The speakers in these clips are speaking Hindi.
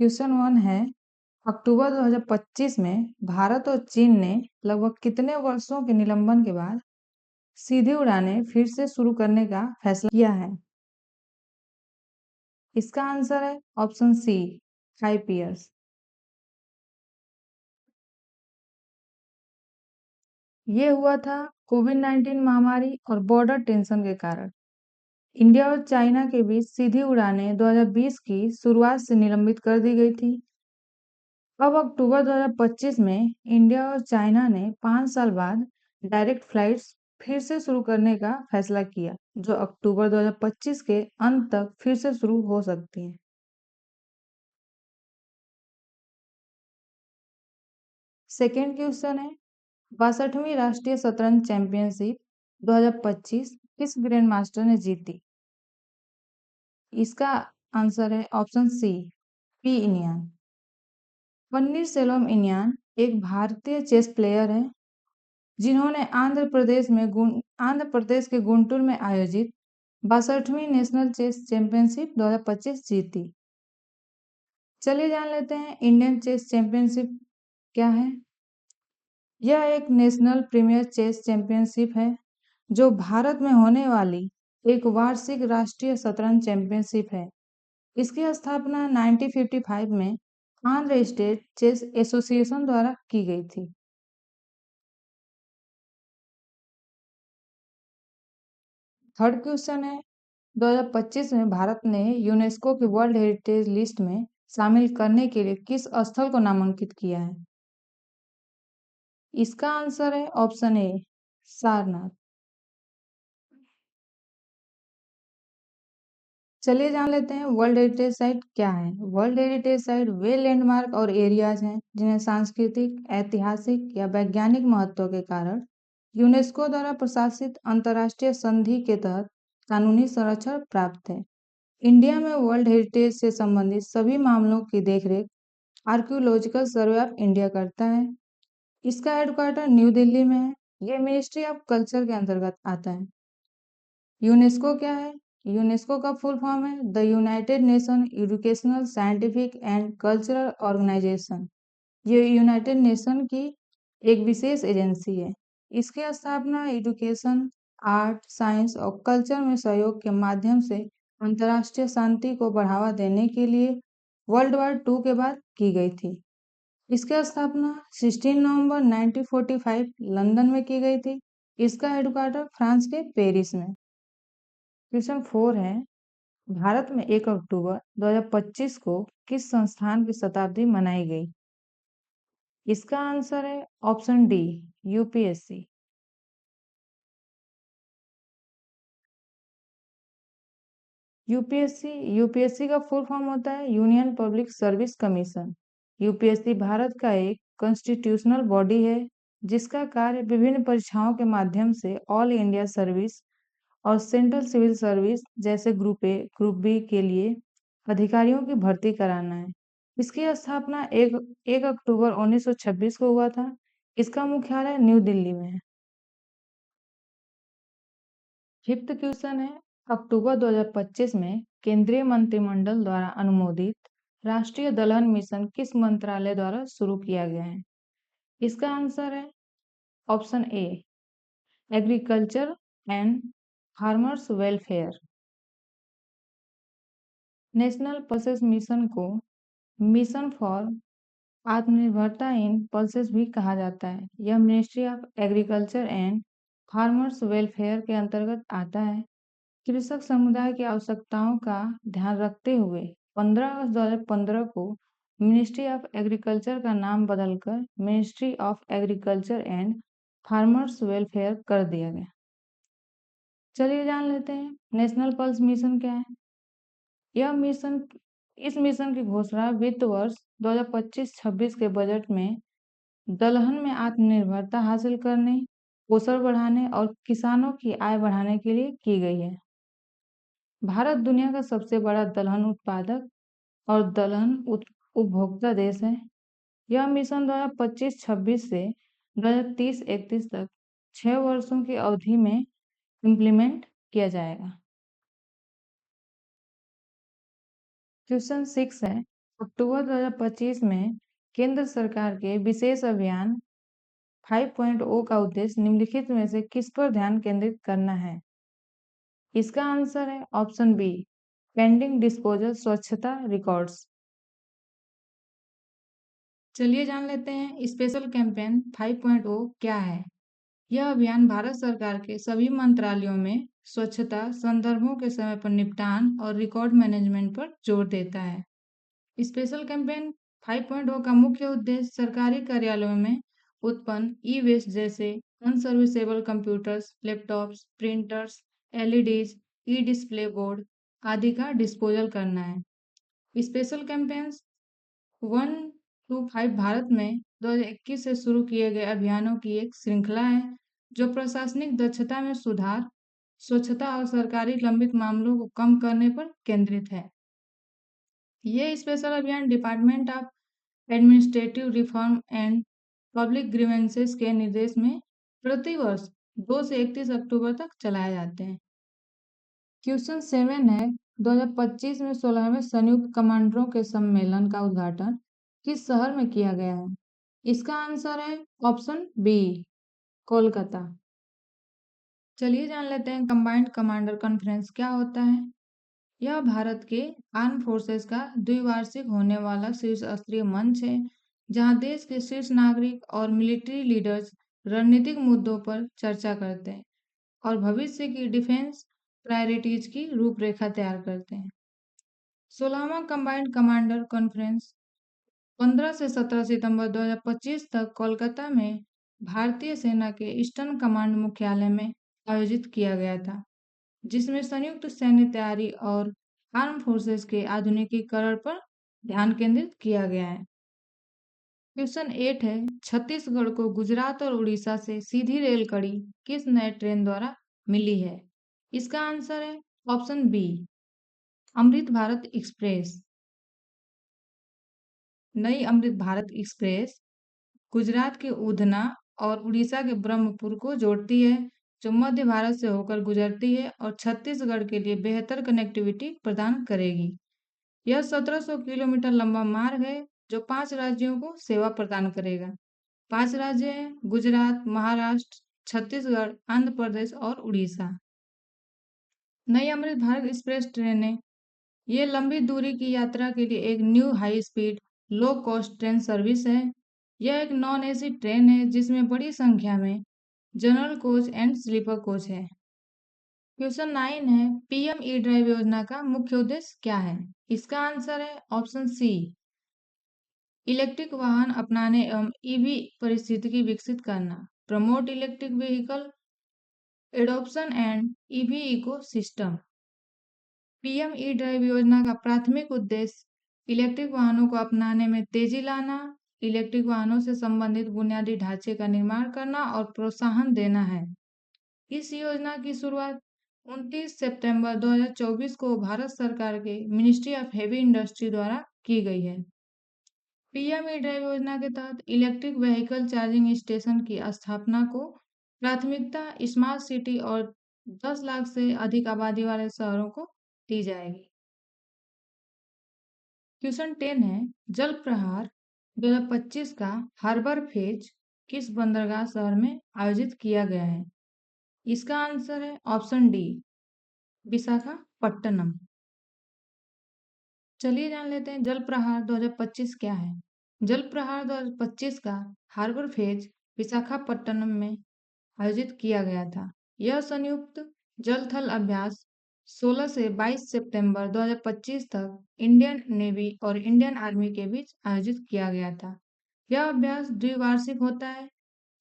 क्वेश्चन 1 है, अक्टूबर 2025 में भारत और चीन ने लगभग कितने वर्षों के निलंबन के बाद सीधी उड़ानें फिर से शुरू करने का फैसला किया है? इसका आंसर है ऑप्शन सी, 5 ईयर्स। ये हुआ था कोविड-19 महामारी और बॉर्डर टेंशन के कारण। इंडिया और चाइना के बीच सीधी उड़ानें 2020 की शुरुआत से निलंबित कर दी गई थी। अब अक्टूबर 2025 में इंडिया और चाइना ने 5 साल बाद डायरेक्ट फ्लाइट्स फिर से शुरू करने का फैसला किया, जो अक्टूबर 2025 के अंत तक फिर से शुरू हो सकती हैं। सेकेंड क्वेश्चन है, 62वीं राष्ट्रीय शतरंज चैंपियनशिप 2025 किस ग्रैंड मास्टर ने जीती? इसका आंसर है ऑप्शन सी, पी इनियान। पन्नीरसेल्वम इनियान एक भारतीय चेस प्लेयर है जिन्होंने आंध्र प्रदेश के गुंटूर में आयोजित 62वीं नेशनल चेस चैंपियनशिप 2025 जीती। चलिए जान लेते हैं इंडियन चेस चैंपियनशिप क्या है। यह एक नेशनल प्रीमियर चेस चैंपियनशिप है जो भारत में होने वाली एक वार्षिक राष्ट्रीय शतरंज चैंपियनशिप है। इसकी स्थापना 1955 में आंध्र स्टेट चेस एसोसिएशन द्वारा की गई थी। थर्ड क्वेश्चन है, 2025 में भारत ने यूनेस्को की वर्ल्ड हेरिटेज लिस्ट में शामिल करने के लिए किस स्थल को नामांकित किया है? इसका आंसर है ऑप्शन ए, सारनाथ। चलिए जान लेते हैं वर्ल्ड हेरिटेज साइट क्या है। वर्ल्ड हेरिटेज साइट वे लैंडमार्क और एरियाज हैं जिन्हें सांस्कृतिक, ऐतिहासिक या वैज्ञानिक महत्व के कारण यूनेस्को द्वारा प्रशासित अंतर्राष्ट्रीय संधि के तहत कानूनी संरक्षण प्राप्त है। इंडिया में वर्ल्ड हेरिटेज से संबंधित सभी मामलों की देखरेख आर्कियोलॉजिकल सर्वे ऑफ इंडिया करता है। इसका हेडक्वार्टर न्यू दिल्ली में है। यह मिनिस्ट्री ऑफ कल्चर के अंतर्गत आता है। यूनेस्को क्या है? यूनेस्को का फुल फॉर्म है the United Nation educational, scientific and cultural organisation. ये यूनाइटेड नेशन की एक विशेष एजेंसी है। इसकी स्थापना एजुकेशन, आर्ट, साइंस और कल्चर में सहयोग के माध्यम से अंतर्राष्ट्रीय शांति को बढ़ावा देने के लिए वर्ल्ड वॉर 2 के बाद की गई थी। इसकी स्थापना 16 नवंबर 1945 लंदन में की गई थी। इसका हेडक्वार्टर फ्रांस के पेरिस में। क्वेश्चन 4 है, भारत में 1 अक्टूबर 2025 को किस संस्थान की शताब्दी मनाई गई? इसका आंसर है ऑप्शन डी, यूपीएससी। यूपीएससी का फुल फॉर्म होता है union public service commission. UPSC Bharat का एक कॉन्स्टिट्यूशनल बॉडी है जिसका कार्य विभिन्न परीक्षाओं के माध्यम से ऑल इंडिया सर्विस और सेंट्रल सिविल सर्विस जैसे ग्रुप ए, ग्रुप बी के लिए अधिकारियों की भर्ती कराना है। इसकी स्थापना 1 अक्टूबर 1926 को हुआ था। इसका मुख्यालय न्यू दिल्ली में है। फिफ्थ क्वेश्चन है, अक्टूबर 2025 में केंद्रीय मंत्रिमंडल द्वारा अनुमोदित राष्ट्रीय दलहन मिशन किस मंत्रालय द्वारा शुरू किया गया है? इसका आंसर है option A, agriculture and farmers welfare. National pulses mission को मिशन फॉर आत्मनिर्भरता इन पल्सेस भी कहा जाता है। यह ministry of agriculture and farmers welfare के अंतर्गत आता है। कृषक समुदाय की आवश्यकताओं का ध्यान रखते हुए 15 अगस्त 2015 को मिनिस्ट्री ऑफ एग्रीकल्चर का नाम बदलकर ministry of agriculture and farmers welfare कर दिया गया। चलिए जान लेते हैं नेशनल पल्स मिशन क्या है। इस मिशन की घोषणा वित्त वर्ष 2025-26 के बजट में दलहन में आत्मनिर्भरता हासिल करने, पोषण बढ़ाने और किसानों की आय बढ़ाने के लिए की गई है। भारत दुनिया का सबसे बड़ा दलहन उत्पादक और दलहन उपभोक्ता देश है। यह मिशन 2025-26 से 2030-31 तक 6 वर्षों की अवधि में इम्प्लीमेंट किया जाएगा। क्वेश्चन 6 है, अक्टूबर 2025 में केंद्र सरकार के विशेष अभियान 5.0 का उद्देश्य निम्नलिखित में से किस पर ध्यान केंद्रित करना है? इसका आंसर है ऑप्शन बी, पेंडिंग डिस्पोजल स्वच्छता रिकॉर्ड्स। चलिए जान लेते हैं स्पेशल कैंपेन 5.0 क्या है। यह अभियान भारत सरकार के सभी मंत्रालयों में स्वच्छता संदर्भों के समय पर निपटान और रिकॉर्ड मैनेजमेंट पर जोर देता है। स्पेशल कैंपेन 5.0 का मुख्य उद्देश्य सरकारी कार्यालयों में उत्पन्न ई वेस्ट जैसे unserviceable computers, laptops, printers, LEDs, ई डिस्प्ले बोर्ड आदि का डिस्पोजल करना है। स्पेशल कैंपेन्स 1 to 5 भारत में 2021 से शुरू किए गए अभियानों की एक श्रृंखला है जो प्रशासनिक दक्षता में सुधार, स्वच्छता और सरकारी लंबित मामलों को कम करने पर केंद्रित है। ये स्पेशल अभियान department of administrative reform and public grievances के निर्देश में प्रतिवर्ष 2 से 31 अक्टूबर तक चलाए जाते हैं। क्वेश्चन 7 है 2025 में 16वें संयुक्त कमांडरों के सम्मेलन का उद्घाटन किस शहर में किया गया है? इसका आंसर है ऑप्शन बी, कोलकाता। चलिए जान लेते हैं कंबाइंड कमांडर कॉन्फ्रेंस क्या होता है। यह भारत के आर्म फोर्सेस का द्विवार्षिक होने वाला शीर्ष स्तरीय मंच है जहां देश के शीर्ष नागरिक और मिलिट्री लीडर्स रणनीतिक मुद्दों पर चर्चा करते हैं और भविष्य की डिफेंस प्रायोरिटीज की रूपरेखा तैयार करते हैं। 16वां कंबाइंड कमांडर कॉन्फ्रेंस 15 से 17 सितंबर 2025 तक कोलकाता में भारतीय सेना के ईस्टर्न कमांड मुख्यालय में आयोजित किया गया था, जिसमें संयुक्त सैन्य तैयारी और आर्म फोर्सेस के आधुनिकीकरण पर ध्यान केंद्रित किया गया है। क्वेश्चन 8 है छत्तीसगढ़ को गुजरात और उड़ीसा से सीधी रेल कड़ी किस नए ट्रेन द्वारा मिली है? इसका आंसर है ऑप्शन बी, अमृत भारत एक्सप्रेस। नई अमृत भारत एक्सप्रेस गुजरात के उधना और उड़ीसा के ब्रह्मपुर को जोड़ती है, जो मध्य भारत से होकर गुजरती है और छत्तीसगढ़ के लिए बेहतर कनेक्टिविटी प्रदान करेगी। यह 1700 किलोमीटर लंबा मार्ग है जो 5 राज्यों को सेवा प्रदान करेगा। 5 राज्य हैं गुजरात, महाराष्ट्र, छत्तीसगढ़, आंध्र प्रदेश और उड़ीसा। नई अमृत भारत एक्सप्रेस ट्रेनें ये लंबी दूरी की यात्रा के लिए एक new high speed low cost train service है। यह एक नॉन एसी ट्रेन है जिसमें बड़ी संख्या में general coach and sleeper coach है। क्वेश्चन 9 है पीएम ई ड्राइव योजना का मुख्य उद्देश्य क्या है? इसका आंसर है ऑप्शन सी, इलेक्ट्रिक वाहन अपनाने एवं ईवी परिस्थितिकी विकसित करना, promote electric vehicle adoption and EV ecosystem. PM E drive योजना का प्राथमिक उद्देश्य इलेक्ट्रिक वाहनों को अपनाने में तेजी लाना, इलेक्ट्रिक वाहनों से संबंधित बुनियादी ढांचे का निर्माण करना और प्रोत्साहन देना है। इस योजना की शुरुआत 29 सितंबर 2024 को भारत सरकार के मिनिस्ट्री ऑफ हेवी इंडस्ट्री द्वारा की गई है। पीएम ई ड्राइव योजना के तहत इलेक्ट्रिक व्हीकल चार्जिंग स्टेशन की स्थापना को प्राथमिकता स्मार्ट सिटी और 10 लाख से अधिक आबादी वाले शहरों को दी जाएगी। क्वेश्चन 10 है जल प्रहार 2025 का हार्बर फेज किस बंदरगाह शहर में आयोजित किया गया है? इसका आंसर है ऑप्शन डी, विशाखापट्टनम। चलिए जान लेते हैं जल प्रहार 2025 क्या है। जल प्रहार 2025 का हार्बर फेज विशाखापट्टनम में आयोजित किया गया था। यह संयुक्त जल थल अभ्यास 16 से 22 सितंबर 2025 तक इंडियन नेवी और इंडियन आर्मी के बीच आयोजित किया गया था। यह अभ्यास द्विवार्षिक होता है।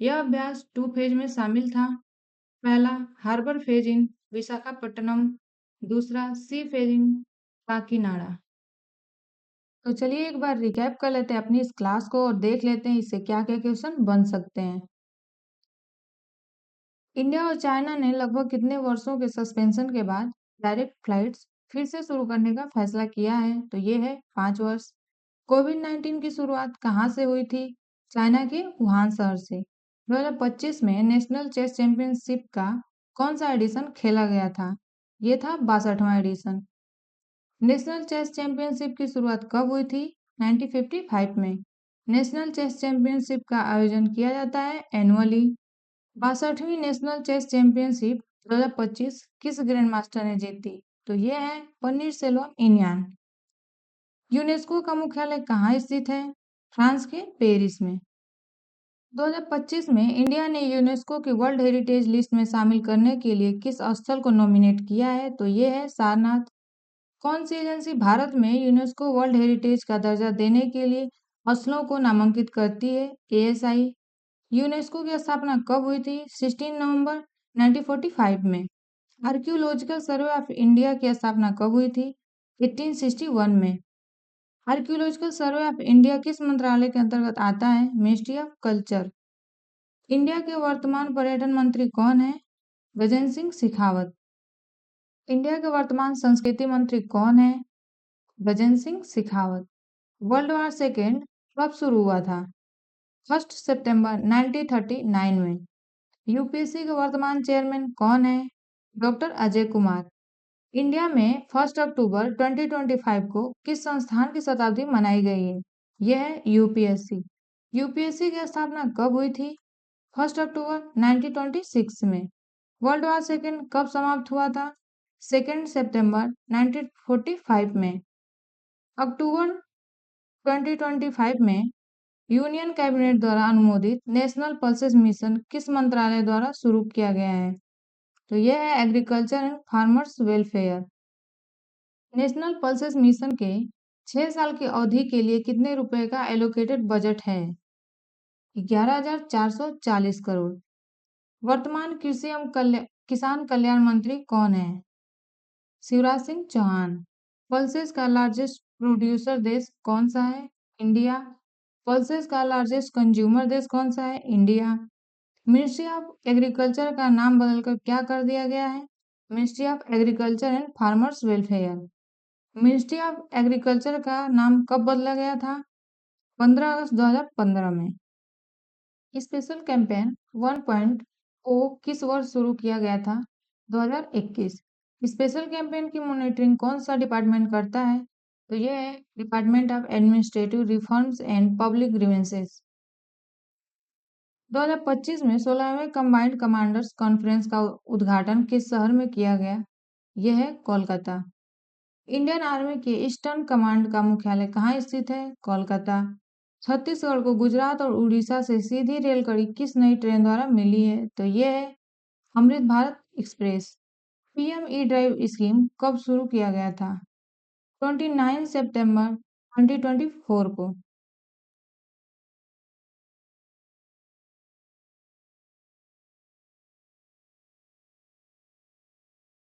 यह अभ्यास 2 फेज में शामिल था। पहला हार्बर फेज इन विशाखापट्टनम, दूसरा सी फेज इन काकीनाडा। तो चलिए एक बार रिकैप कर लेते हैं अपनी इस क्लास को और देख लेते हैं इससे क्या क्या क्वेश्चन बन सकते हैं। इंडिया और चाइना ने लगभग कितने वर्षों के सस्पेंशन के बाद डायरेक्ट फ्लाइट्स फिर से शुरू करने का फैसला किया है? तो ये है 5 वर्ष। कोविड-19 की शुरुआत कहाँ से हुई थी? चाइना के वुहान शहर से। 2025 में नेशनल चेस चैंपियनशिप का कौन सा एडिशन खेला गया था? ये था 62वां एडिशन। नेशनल चेस चैंपियनशिप की शुरुआत कब हुई थी? 1955 में। नेशनल चेस चैंपियनशिप का आयोजन किया जाता है एनुअली। 62वीं नेशनल चेस चैंपियनशिप 2025 किस ग्रैंड मास्टर ने जीती? तो ये है पन्नीरसेल्वम इनियान। यूनेस्को का मुख्यालय कहाँ स्थित है? फ्रांस के पेरिस में। 2025 में इंडिया ने यूनेस्को की वर्ल्ड हेरिटेज लिस्ट में शामिल करने के लिए किस स्थल को नॉमिनेट किया है? तो ये है सारनाथ। कौन सी एजेंसी भारत में यूनेस्को वर्ल्ड हेरिटेज का दर्जा देने के लिए स्थलों को नामांकित करती है? ASI। यूनेस्को की स्थापना कब हुई थी? 16 नवंबर 1945 में। आर्कियोलॉजिकल सर्वे ऑफ इंडिया की स्थापना कब हुई थी? 1861 में। आर्कियोलॉजिकल सर्वे ऑफ इंडिया किस मंत्रालय के अंतर्गत आता है? Ministry of culture. इंडिया के वर्तमान पर्यटन मंत्री कौन है? गजेंद्र सिंह शेखावत। इंडिया के वर्तमान संस्कृति मंत्री कौन है? Gajendra Singh Shekhawat. World war second कब शुरू हुआ था? 1 सितंबर 1939 में। यूपीएससी के वर्तमान चेयरमैन कौन है? डॉक्टर अजय कुमार। इंडिया में 1 अक्टूबर 2025 को किस संस्थान की शताब्दी मनाई गई है? यह है यूपीएससी। यूपीएससी की स्थापना कब हुई थी? 1 अक्टूबर 1926 में। वर्ल्ड वॉर सेकेंड कब समाप्त हुआ था? 2 सितंबर 1945 में। अक्टूबर 2025 में यूनियन कैबिनेट द्वारा अनुमोदित नेशनल पल्सेस मिशन किस मंत्रालय द्वारा शुरू किया गया है? तो यह है agriculture and farmers welfare. National pulses mission के 6 साल की अवधि के लिए कितने रुपए का एलोकेटेड बजट है? 11,440 करोड़। वर्तमान कृषि एवं किसान कल्याण मंत्री कौन है? शिवराज सिंह चौहान। पल्सेस का लार्जेस्ट प्रोड्यूसर देश कौन सा है? इंडिया। पल्सेस का लार्जेस्ट कंज्यूमर देश कौन सा है? इंडिया। मिनिस्ट्री ऑफ एग्रीकल्चर का नाम बदलकर क्या कर दिया गया है? Ministry of agriculture and farmers welfare. Ministry of agriculture का नाम कब बदला गया था? 15 अगस्त 2015 में। स्पेशल कैंपेन 1.0 किस वर्ष शुरू किया गया था? 2021। स्पेशल कैंपेन की मॉनिटरिंग कौन सा डिपार्टमेंट करता है? तो ये है department of administrative reforms and public grievances. 2025 में 16वें कंबाइंड कमांडर्स कॉन्फ्रेंस का उद्घाटन किस शहर में किया गया? यह है कोलकाता। इंडियन आर्मी के ईस्टर्न कमांड का मुख्यालय कहाँ स्थित है? कोलकाता। छत्तीसगढ़ को गुजरात और उड़ीसा से सीधी रेलगाड़ी किस नई ट्रेन द्वारा मिली है? तो यह है Amrit Bharat express. PM E drive scheme कब शुरू किया गया था? 29 सितंबर 2024 को।